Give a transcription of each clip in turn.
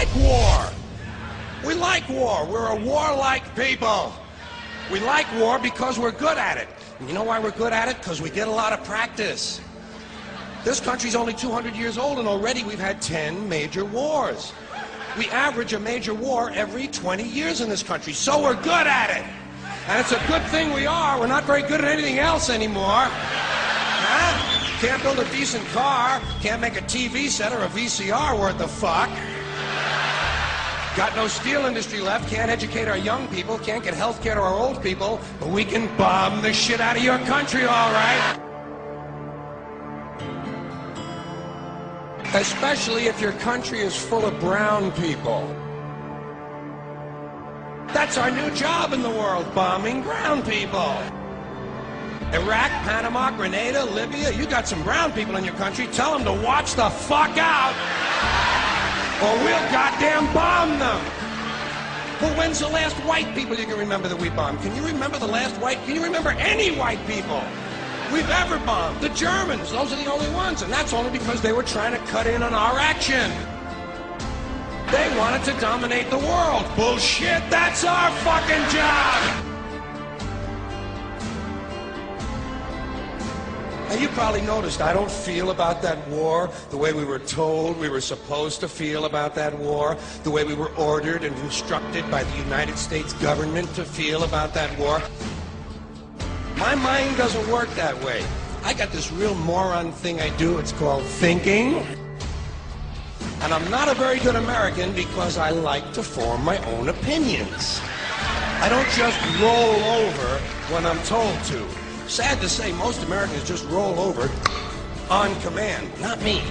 like war. We like war. We're a warlike people. We like war because we're good at it. And you know why we're good at it? Because we get a lot of practice. This country's only 200 years old, and already we've had 10 major wars. We average a major war every 20 years in this country, so we're good at it. And it's a good thing we are. We're not very good at anything else anymore. Huh? Can't build a decent car, can't make a TV set or a VCR worth of fuck. Got no steel industry left, can't educate our young people, can't get health care to our old people, but we can bomb the shit out of your country, all right? Especially if your country is full of brown people. That's our new job in the world, bombing brown people. Iraq, Panama, Grenada, Libya, you got some brown people in your country, tell them to watch the fuck out, or we'll goddamn bomb them. Well, when's the last white people you can remember that we bombed? Can you remember the last white, can you remember any white people we've ever bombed? The Germans, those are the only ones, and that's only because they were trying to cut in on our action. They wanted to dominate the world. Bullshit, that's our fucking job! Now, you probably noticed I don't feel about that war the way we were told we were supposed to feel about that war, the way we were ordered and instructed by the United States government to feel about that war. My mind doesn't work that way. I got this real moron thing I do, it's called thinking. And I'm not a very good American because I like to form my own opinions. I don't just roll over when I'm told to. Sad to say, most Americans just roll over on command. Not me.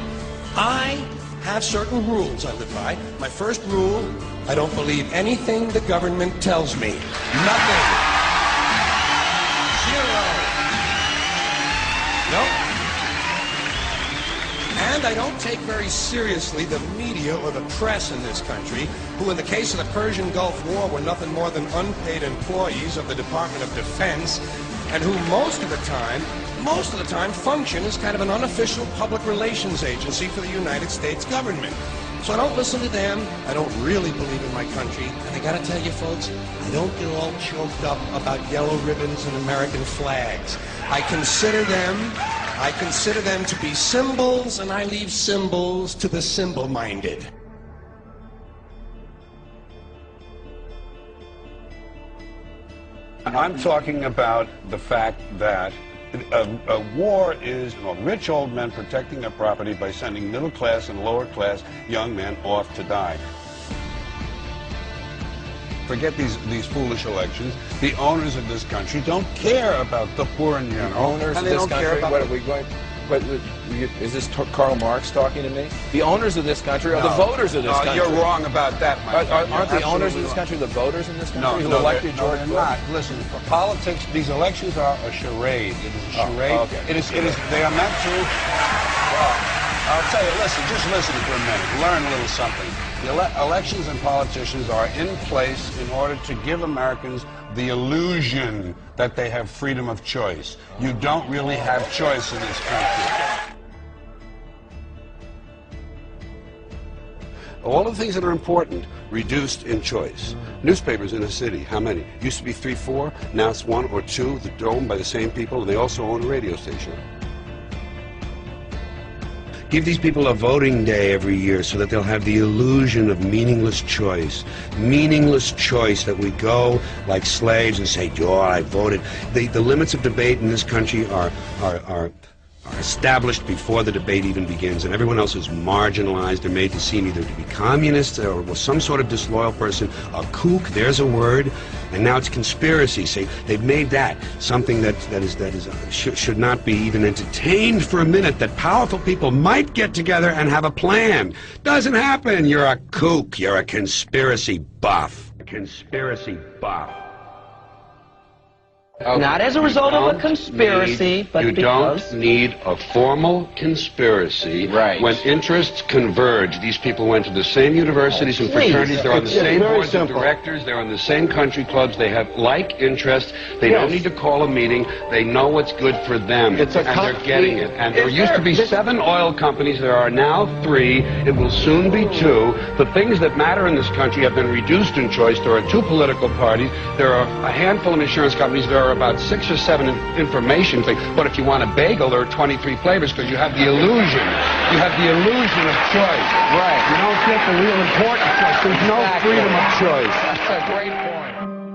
I have certain rules I live by. My first rule, I don't believe anything the government tells me. Nothing. Zero. Nope. And I don't take very seriously the media or the press in this country, who in the case of the Persian Gulf War were nothing more than unpaid employees of the Department of Defense, and who most of the time function as kind of an unofficial public relations agency for the United States government. So I don't listen to them, I don't really believe in my country, and I gotta tell you folks, I don't get all choked up about yellow ribbons and American flags. I consider them to be symbols, and I leave symbols to the symbol-minded. I'm talking about the fact that a war is rich old men protecting their property by sending middle-class and lower-class young men off to die. Forget these foolish elections. The owners of this country don't care about the poor in general. Owners of this country, what are we going... But is this Karl Marx talking to me? The owners of this country are the voters of this country. You're wrong about that, my friend. Aren't the owners of this country the voters in this country who elected George Bush? Not. Listen, for politics, these elections are a charade. It is a charade. Okay. They are meant to... Well, I'll tell you, just listen for a minute. Learn a little something. The elections and politicians are in place in order to give Americans the illusion that they have freedom of choice. You don't really have choice in this country. All of the things that are important, reduced in choice. Newspapers in a city, how many? Used to be 3, 4, now it's 1 or 2, they're owned by the same people, and they also own a radio station. Give these people a voting day every year so that they'll have the illusion of meaningless choice. Meaningless choice, that we go like slaves and say, "Yo, I voted." The limits of debate in this country are established before the debate even begins, and everyone else is marginalized and made to seem either to be communists or some sort of disloyal person, a kook, there's a word, and now it's conspiracy. Say they've made that something that should not be even entertained for a minute, that powerful people might get together and have a plan. Doesn't happen. You're a kook. You're a conspiracy buff. A conspiracy buff. Not as a result of a conspiracy, but you because... don't need a formal conspiracy when interests converge. These people went to the same universities and fraternities. They're on the same boards of directors. They're on the same country clubs. They have like interests. They don't need to call a meeting. They know what's good for them, and they're getting it. And there used to be 7 oil companies. There are now 3. It will soon be 2. The things that matter in this country have been reduced in choice. There are 2 political parties. There are a handful of insurance companies. There are about 6 or 7 information things. But if you want a bagel, there are 23 flavors because you have the illusion. You have the illusion of choice. Right. You don't get the real important choice. There's no freedom of choice. That's a great point.